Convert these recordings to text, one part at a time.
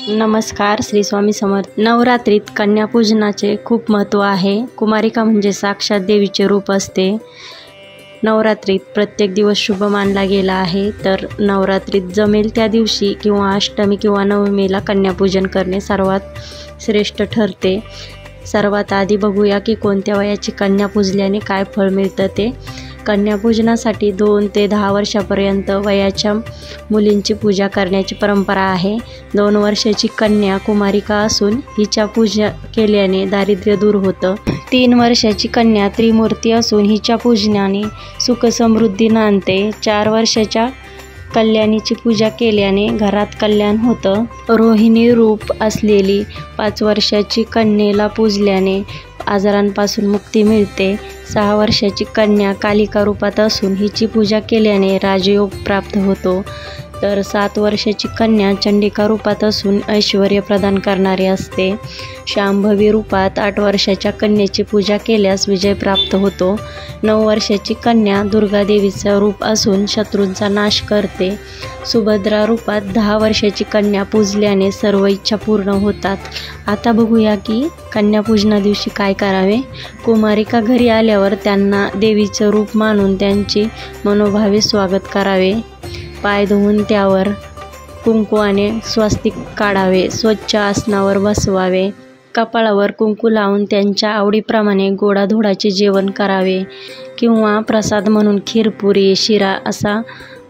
नमस्कार. श्री स्वामी समर्थ. नवरात्रीत कन्यापूजनाचे खूप महत्त्व आहे. कुमारिका म्हणजे साक्षात देवीचे रूप असते. नवरात्रीत प्रत्येक दिवस शुभ मानला गेला आहे. तर नवरात्रीत जमेल त्या दिवशी किंवा अष्टमी किंवा नवमीला कन्यापूजन करणे सर्वात श्रेष्ठ ठरते. सर्वात आधी बघूया की कोणत्या वयाची कन्या पूजल्याने काय फळ मिळतं ते. कन्यापूजनासाठी 2 ते 10 वर्षापर्यंत वयाच्या मुलींची पूजा करण्याची परंपरा आहे. 2 वर्षाची कन्या कुमारिका असून हिच्या पूजा केल्याने दारिद्र्य दूर होतं. 3 वर्षाची कन्या त्रिमूर्ती असून हिच्या पूजनाने सुख समृद्धी नांदते. 4 वर्षाच्या कल्याणीची पूजा केल्याने घरात कल्याण होतं. रोहिणी रूप असलेली 5 वर्षाची कन्येला पूजल्याने आजारांपासून मुक्ती मिळते. 6 वर्षाची कन्या कालिका रूपात असून हिची पूजा केल्याने राजयोग प्राप्त होतो. तर 7 वर्षाची कन्या चंडिका रूपात असून ऐश्वर्य प्रदान करणारी असते. शांभवी रूपात 8 वर्षाच्या कन्येची पूजा केल्यास विजय प्राप्त होतो. 9 वर्षाची कन्या दुर्गादेवीचं रूप असून शत्रूंचा नाश करते. सुभद्रा रूपात 10 वर्षाची कन्या पूजल्याने सर्व इच्छा पूर्ण होतात. आता बघूया की कन्यापूजना दिवशी काय करावे. कुमारिका घरी आल्यावर त्यांना देवीचं रूप मानून त्यांचे मनोभावे स्वागत करावे. पाय धुवून त्यावर कुंकवाने स्वस्तिक काढावे. स्वच्छ आसनावर बसवावे. कपाळावर कुंकू लावून त्यांच्या आवडीप्रमाणे गोडाधोडाचे जेवण करावे किंवा प्रसाद म्हणून खीरपुरी शिरा असा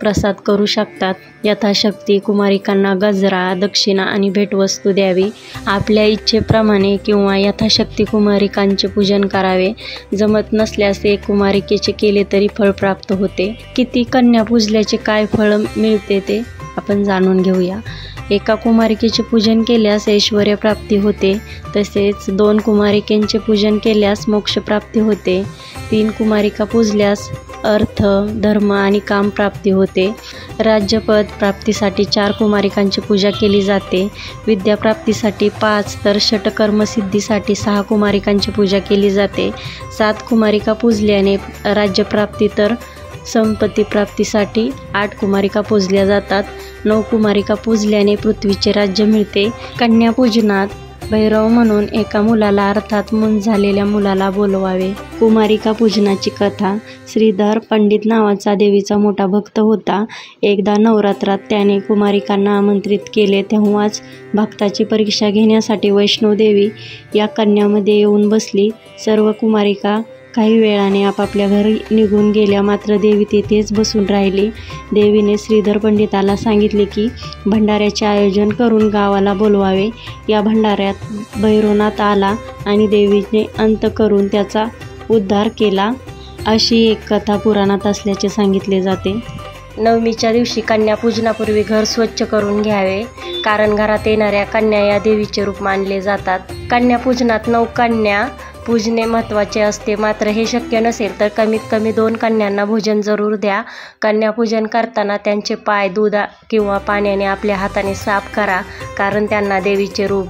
प्रसाद करू शकतात. यथाशक्ती कुमारिकांना गजरा, दक्षिणा आणि भेटवस्तू द्यावी. आपल्या इच्छेप्रमाणे किंवा यथाशक्ती कुमारिकांचे पूजन करावे. जमत नसल्यास एक कुमारिकेचे केले तरी फळ प्राप्त होते. किती कन्या पूजल्याचे काय फळ मिळते ते आपण जाणून घेऊया. एका कुमारिकेचे पूजन केल्यास ऐश्वर्य प्राप्ती होते. तसेच 2 कुमारिकेंचे पूजन केल्यास मोक्ष प्राप्ती होते. 3 कुमारिका पूजल्यास अर्थ, धर्म आणि काम प्राप्ती होते. राज्यपद प्राप्तीसाठी 4 कुमारिकांची पूजा केली जाते. विद्याप्राप्तीसाठी 5 तर षटकर्मसिद्धीसाठी 6 कुमारिकांची पूजा केली जाते. 7 कुमारिका पूजल्याने राज्यप्राप्ती तर संपत्ती प्राप्तीसाठी 8 कुमारिका पूजल्या जातात. 9 कुमारिका पूजल्याने पृथ्वीचे राज्य मिळते. कन्यापूजनात भैरव म्हणून एका मुलाला अर्थात मूल झालेल्या मुलाला बोलवावे. कुमारिका पूजनाची कथा. श्रीधर पंडित नावाचा देवीचा मोठा भक्त होता. एकदा नवरात्रात त्याने कुमारिकांना आमंत्रित केले. तेव्हाच भक्ताची परीक्षा घेण्यासाठी वैष्णोदेवी या कन्यामध्ये येऊन बसली. सर्व कुमारिका काही वेळाने आपापल्या घरी निघून गेल्या. मात्र देवी तेथेच बसून राहिली. देवीने श्रीधर पंडिताला सांगितले की भंडाऱ्याचे आयोजन करून गावाला बोलवावे. या भंडाऱ्यात भैरवनाथ आला आणि देवीने अंत करून त्याचा उद्धार केला, अशी एक कथा पुराणात असल्याचे सांगितले जाते. नवमीच्या दिवशी कन्यापूजनापूर्वी घर स्वच्छ करून घ्यावे, कारण घरात येणाऱ्या कन्या या देवीचे रूप मानले जातात. कन्यापूजनात 9 कन्या पूजने महत्त्वाचे असते. मात्र हे शक्य नसेल तर कमीत कमी 2 कन्यांना भोजन जरूर द्या. कन्यापूजन करताना त्यांचे पाय दूध किंवा पाण्याने आपल्या हाताने साफ करा, कारण त्यांना देवीचे रूप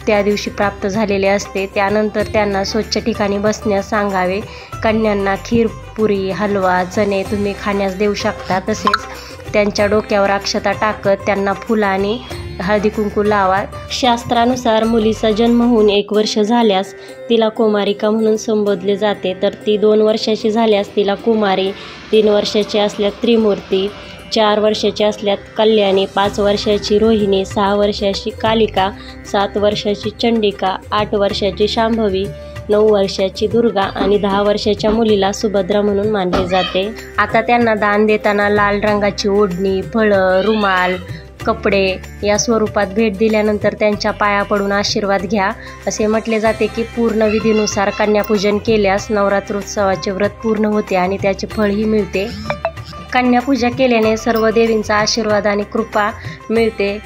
त्या दिवशी प्राप्त झालेले असते. त्यानंतर त्यांना स्वच्छ ठिकाणी बसण्यास सांगावे. कन्यांना खीर, पुरी, हलवा, चणे तुम्ही खाण्यास देऊ शकता. तसेच त्यांच्या डोक्यावर अक्षता टाकत त्यांना फुल आणि हळदी कुंकू लावा. शास्त्रानुसार मुलीचा जन्म होऊन 1 वर्ष झाल्यास तिला कुमारिका म्हणून संबोधले जाते. तर ती 2 वर्षाची झाल्यास तिला कुमारी, 3 वर्षाची असल्यास त्रिमूर्ती, 4 वर्षाची असल्यास कल्याणी, 5 वर्षाची रोहिणी, 6 वर्षाची कालिका, 7 वर्षाची चंडिका, 8 वर्षाची शांभवी, 9 वर्षाची दुर्गा आणि 10 वर्षाच्या मुलीला सुभद्रा म्हणून मानले जाते. आता त्यांना दान देताना लाल रंगाची ओढणी, फळं, रुमाल, कपडे या स्वरूपात भेट दिल्यानंतर त्यांच्या पाया पडून आशीर्वाद घ्या. असे म्हटले जाते की पूर्ण विधीनुसार कन्यापूजन केल्यास नवरात्रोत्सवाचे व्रत पूर्ण होते आणि त्याचे फळही मिळते. कन्यापूजा केल्याने सर्व देवींचा आशीर्वाद आणि कृपा मिळते.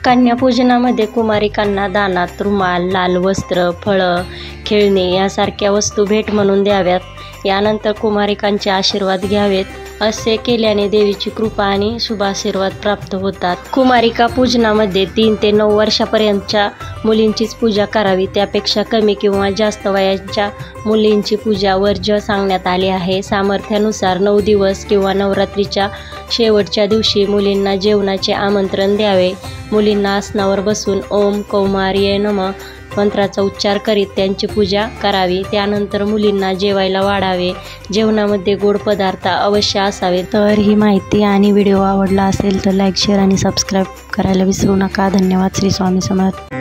कन्यापूजनामध्ये कुमारिकांना दानात रुमाल, लाल वस्त्र, फळं, खेळणी यासारख्या वस्तू भेट म्हणून द्याव्यात. यानंतर कुमारिकांचे आशीर्वाद घ्यावेत. असे केल्याने देवीची कृपा आणि शुभ आशीर्वाद प्राप्त होतात। कुमारिका पूजनामध्ये 3 ते 9 वर्षापर्यंतच्या मुलींचीच पूजा करावी, त्यापेक्षा कमी किंवा जास्त वयाच्या मुलींची पूजा वर्ज्य सांगण्यात आले आहे। सामर्थ्यानुसार 9 दिवस किंवा नवरात्रीच्या शेवटच्या दिवशी मुलींना जेवणाचे आमंत्रण द्यावे। मुलींना आसनावर बसून ओम कौमार्य नमः मंत्राचा उच्चार करीत त्यांची पूजा करावी। त्यानंतर मुलींना जेवायला वाढावे। जेवणामध्ये गोड पदार्थ अवश्य असावे। तर ही माहिती आणि व्हिडिओ आवडला असेल तर लाईक, शेअर आणि सबस्क्राईब करायला विसरू नका। धन्यवाद। श्री स्वामी समर्थ।